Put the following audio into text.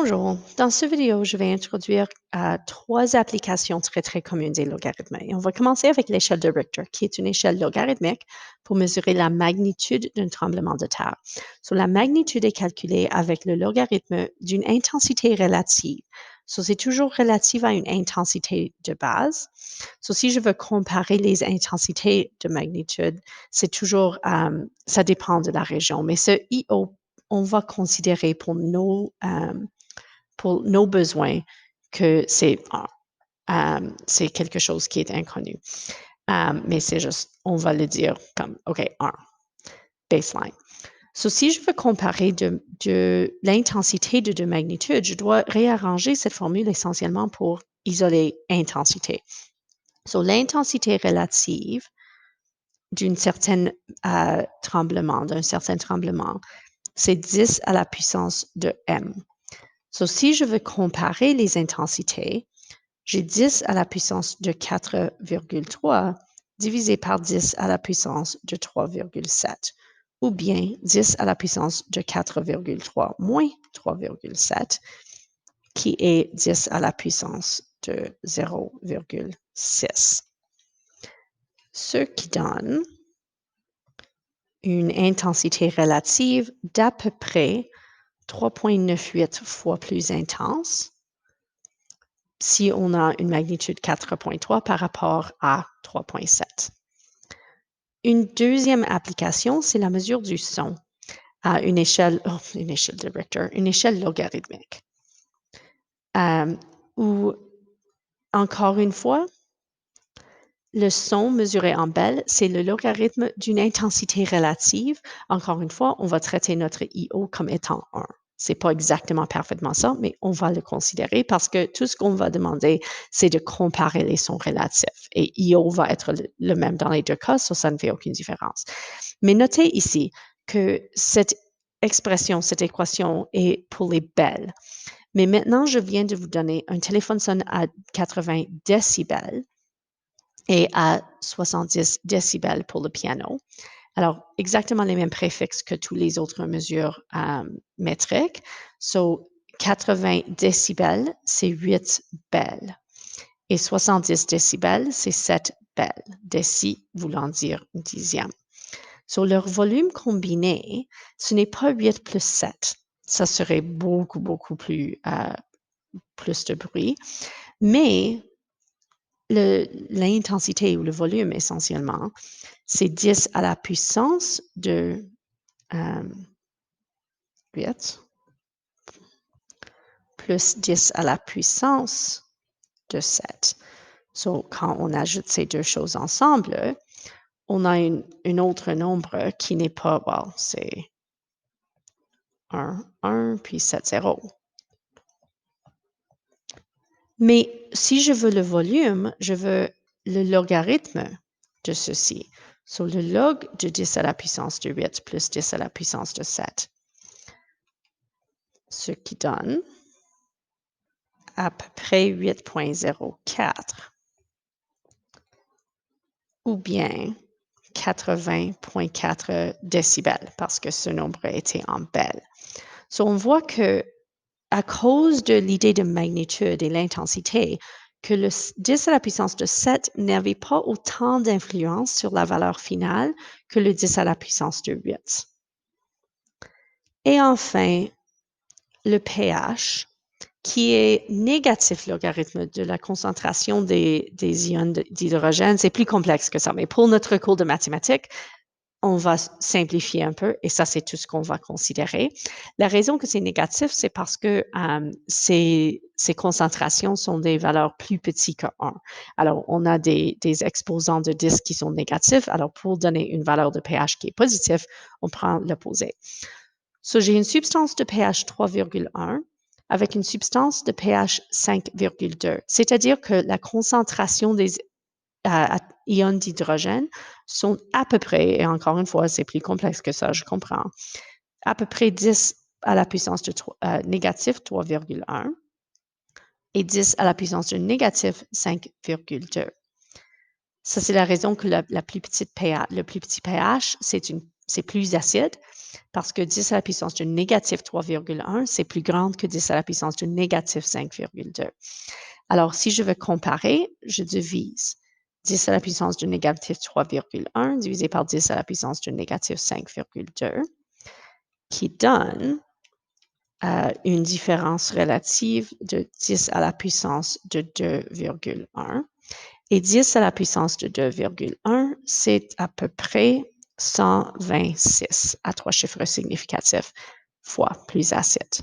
Bonjour, dans cette vidéo, je vais introduire trois applications très communes des logarithmes. Et on va commencer avec l'échelle de Richter, qui est une échelle logarithmique pour mesurer la magnitude d'un tremblement de terre. La magnitude est calculée avec le logarithme d'une intensité relative. C'est toujours relative à une intensité de base. Si je veux comparer les intensités de magnitude, c'est toujours, ça dépend de la région, mais ce IO, on va considérer pour nos besoins que c'est quelque chose qui est inconnu. Mais c'est juste, on va le dire comme, OK, 1, baseline. Si je veux comparer de l'intensité de deux magnitudes, je dois réarranger cette formule essentiellement pour isoler intensité. L'intensité relative d'un certain tremblement, c'est 10 à la puissance de m. Si je veux comparer les intensités, j'ai 10 à la puissance de 4,3 divisé par 10 à la puissance de 3,7, ou bien 10 à la puissance de 4,3 moins 3,7, qui est 10 à la puissance de 0,6. Ce qui donne une intensité relative d'à peu près 3,98 fois plus intense si on a une magnitude 4,3 par rapport à 3,7. Une deuxième application, c'est la mesure du son à une échelle de Richter, une échelle logarithmique. Où, encore une fois, le son mesuré en Bell, c'est le logarithme d'une intensité relative. Encore une fois, on va traiter notre IO comme étant 1. C'est pas exactement parfaitement ça, mais on va le considérer parce que tout ce qu'on va demander, c'est de comparer les sons relatifs. Et IO va être le même dans les deux cas, ça ne fait aucune différence. Mais notez ici que cette expression, cette équation est pour les Bell. Mais maintenant, je viens de vous donner un téléphone sonne à 80 décibels et à 70 décibels pour le piano. Alors, exactement les mêmes préfixes que toutes les autres mesures métriques. 80 décibels, c'est 8 bels. Et 70 décibels, c'est 7 bels. Déci voulant dire dixième. Leur volume combiné, ce n'est pas 8 plus 7. Ça serait beaucoup plus de bruit. Mais l'intensité ou le volume essentiellement, c'est 10 à la puissance de 8 plus 10 à la puissance de 7. Quand on ajoute ces deux choses ensemble, on a un autre nombre qui n'est pas, c'est 1, puis 7, 0. Mais si je veux le volume, je veux le logarithme de ceci. Le log de 10 à la puissance de 8 plus 10 à la puissance de 7. Ce qui donne à peu près 8,04 ou bien 80,4 décibels parce que ce nombre était en bel. On voit que à cause de l'idée de magnitude et l'intensité, que le 10 à la puissance de 7 n'avait pas autant d'influence sur la valeur finale que le 10 à la puissance de 8. Et enfin, le pH, qui est négatif logarithme de la concentration des ions d'hydrogène. C'est plus complexe que ça, mais pour notre cours de mathématiques, on va simplifier un peu et ça, c'est tout ce qu'on va considérer. La raison que c'est négatif, c'est parce que ces concentrations sont des valeurs plus petites que 1. Alors, on a des exposants de 10 qui sont négatifs. Alors, pour donner une valeur de pH qui est positive, on prend l'opposé. J'ai une substance de pH 3,1 avec une substance de pH 5,2. C'est-à-dire que la concentration des ions d'hydrogène sont à peu près, et encore une fois, c'est plus complexe que ça, je comprends, à peu près 10 à la puissance de négatif 3,1 et 10 à la puissance de négatif 5,2. Ça, c'est la raison que le plus petit pH, c'est une c'est plus acide parce que 10 à la puissance de négatif 3,1, c'est plus grande que 10 à la puissance de négatif 5,2. Alors, si je veux comparer, je divise 10 à la puissance de négatif 3,1 divisé par 10 à la puissance de négatif 5,2, qui donne une différence relative de 10 à la puissance de 2,1. Et 10 à la puissance de 2,1, c'est à peu près 126 à 3 chiffres significatifs fois plus acide.